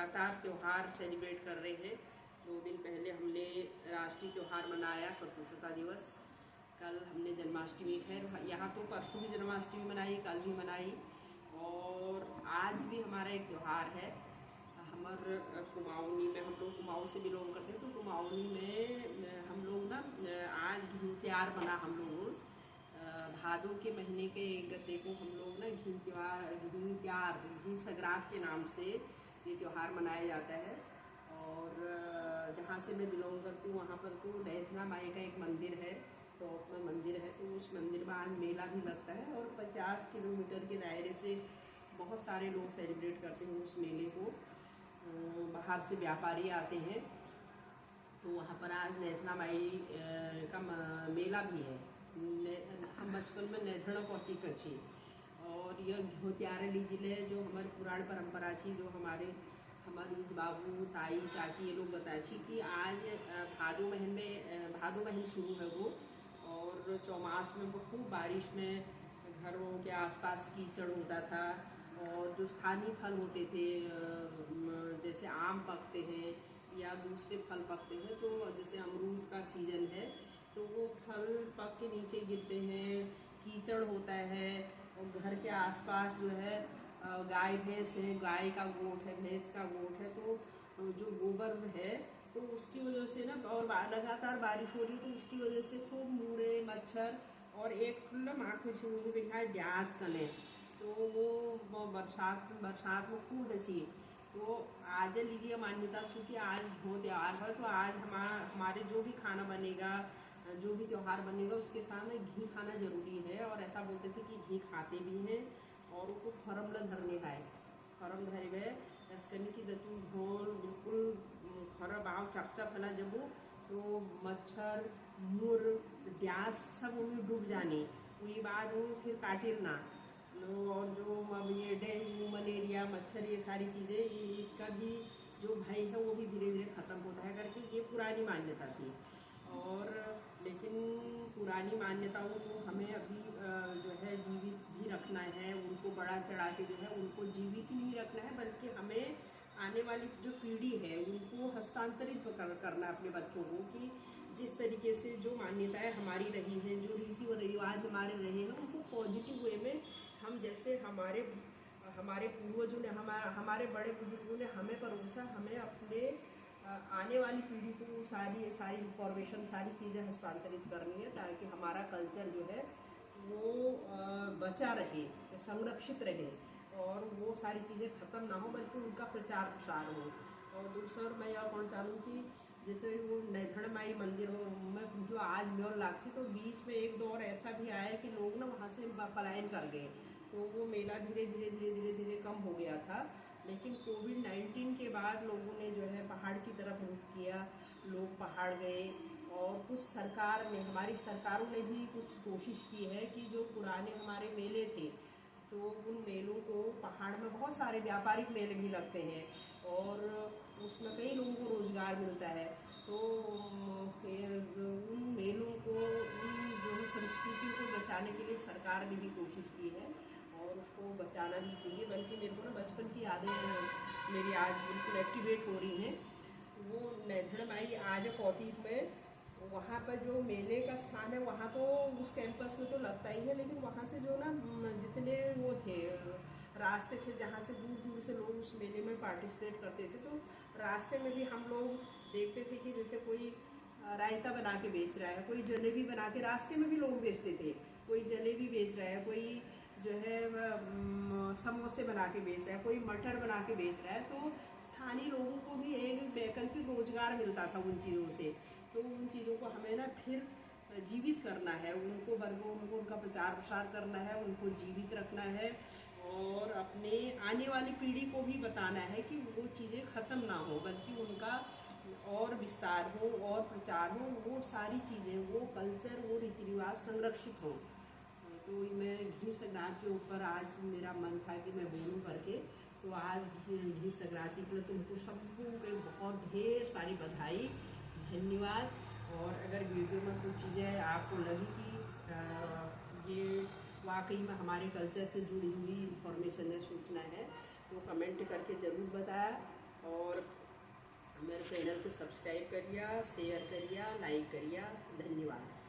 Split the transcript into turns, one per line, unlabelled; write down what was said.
लगातार त्यौहार सेलिब्रेट कर रहे हैं। 2 दिन पहले हमने राष्ट्रीय त्यौहार मनाया स्वतंत्रता दिवस। कल हमने जन्माष्टमी, खैर यहाँ तो परसों भी जन्माष्टमी मनाई, कल भी मनाई, और आज भी हमारा एक त्यौहार है। हमारे कुमाऊनी में, हम लोग कुमाऊँ से बिलोंग करते हैं, तो कुमाऊनी में हम लोग ना आज घी त्यार बना। हम लोग भादों के महीने के 1 गते को हम लोग ना घी संग्रांद के नाम से ये त्यौहार मनाया जाता है। और जहाँ से मैं बिलोंग करती हूँ वहाँ पर तो नैथना माई का एक मंदिर है, टॉप में मंदिर है, तो उस मंदिर में आज मेला भी लगता है और 50 किलोमीटर के दायरे से बहुत सारे लोग सेलिब्रेट करते हैं उस मेले को। बाहर से व्यापारी आते हैं, तो वहाँ पर आज नैथना माई का मेला भी है। हम बचपन में नैथना पौती कची, और यह घोत्यारे लीजिए जो हमारी पुराण परंपरा थी, जो हमारे बाबू ताई चाची ये लोग बताए थी कि आज भादो महीने शुरू है वो, और चौमास में खूब बारिश में घरों के आसपास कीचड़ होता था, और जो स्थानीय फल होते थे जैसे आम पकते हैं या दूसरे फल पकते हैं, तो जैसे अमरूद का सीजन है तो वो फल पक के नीचे गिरते हैं, कीचड़ होता है, और घर के आसपास जो है गाय भैंस है, गाय का गोठ है, भैंस का गोठ है, तो जो गोबर है तो उसकी वजह से ना, और लगातार बारिश हो रही है तो उसकी वजह से खूब मूड़े मच्छर, और एक आँख में छू दिखाए ब्यास कले, तो वो बरसात में खूब हंसी। तो आज लीजिए मान्यता चूँकि आज हो त्यौहार है, तो आज हमारे जो भी खाना बनेगा, जो भी त्यौहार बनेगा उसके सामने घी खाना जरूरी है। और ऐसा बोलते थे कि घी खाते भी हैं और उसको फरम ल धरने है, फरम धरे गए करने की जतू घोल बिल्कुल खरा बाव चपचा फैला जब तो मच्छर मुर प्यास सब उनमें डूब जाने, वही बाद वो फिर काटिल ना। और जो अब ये डेंगू मलेरिया मच्छर ये सारी चीज़ें, इसका भी जो भय है वो भी धीरे धीरे ख़त्म होता है करके ये पुरानी मान्यता थी। और लेकिन पुरानी मान्यताओं को हमें अभी जो है जीवित भी रखना है, उनको बढ़ा चढ़ा के जो है उनको जीवित ही नहीं रखना है, बल्कि हमें आने वाली जो पीढ़ी है उनको हस्तांतरित करना अपने बच्चों को, कि जिस तरीके से जो मान्यताएं हमारी रही हैं, जो रीति और रिवाज हमारे रहे हैं, उनको पॉजिटिव वे में हम, जैसे हमारे पूर्वजों ने, हमारे बड़े बुजुर्गों ने हमें परोसा, हमें अपने आने वाली पीढ़ी को सारी इंफॉर्मेशन, सारी चीज़ें हस्तांतरित करनी है, ताकि हमारा कल्चर जो है वो बचा रहे, संरक्षित रहे, और वो सारी चीज़ें ख़त्म ना हो, बल्कि उनका प्रचार प्रसार हो। और दूसरा मैं यह कहना चाहूँ कि जैसे वो नैथन माई मंदिर हो में जो आज म्योर लागसी, तो बीच में एक दौर ऐसा भी आया कि लोग ना वहाँ से पलायन कर गए, तो वो मेला धीरे धीरे कम हो गया था। लेकिन कोविड-19 के बाद लोगों ने जो है पहाड़ की तरफ रुख किया, लोग पहाड़ गए, और कुछ सरकार ने, हमारी सरकारों ने भी कुछ कोशिश की है कि जो पुराने हमारे मेले थे, तो उन मेलों को, पहाड़ में बहुत सारे व्यापारिक मेले भी लगते हैं और उसमें कई लोगों को रोज़गार मिलता है, तो फिर उन मेलों को, उन जो संस्कृति को बचाने के लिए सरकार ने भी कोशिश की है और उसको बचाना भी चाहिए। बल्कि मेरे को ना बचपन की यादें मेरी आज बिल्कुल एक्टिवेट हो रही हैं। वो नैथन माई आज पौतीक में, वहाँ पर जो मेले का स्थान है वहाँ तो उस कैंपस में तो लगता ही है, लेकिन वहाँ से जो ना जितने वो थे रास्ते थे जहाँ से दूर दूर से लोग उस मेले में पार्टिसिपेट करते थे, तो रास्ते में भी हम लोग देखते थे कि जैसे कोई रायता बना के बेच रहा है, कोई जलेबी बना के, रास्ते में भी लोग बेचते थे, कोई जलेबी बेच रहा है, कोई जो है समोसे बना के बेच रहा है, कोई मटर बना के बेच रहा है, तो स्थानीय लोगों को भी एक वैकल्पिक रोजगार मिलता था उन चीज़ों से। तो उन चीज़ों को हमें ना फिर जीवित करना है, उनको उनका प्रचार प्रसार करना है, उनको जीवित रखना है, और अपने आने वाली पीढ़ी को भी बताना है कि वो चीज़ें ख़त्म ना हो, बल्कि उनका और विस्तार हो और प्रचार हो, वो सारी चीज़ें, वो कल्चर, वो रीति रिवाज संरक्षित हो। तो मैं घी संक्रांति के ऊपर आज मेरा मन था कि मैं बोलूं करके, तो आज घी संक्रांति के लिए तुमको सबको बहुत ढेर सारी बधाई, धन्यवाद। और अगर वीडियो में कुछ चीज़ें आपको लगी कि ये वाकई में हमारे कल्चर से जुड़ी हुई इंफॉर्मेशन है, सूचना है, तो कमेंट करके ज़रूर बताया। और मेरे चैनल को सब्सक्राइब करिए, शेयर करिए, लाइक करिए। धन्यवाद।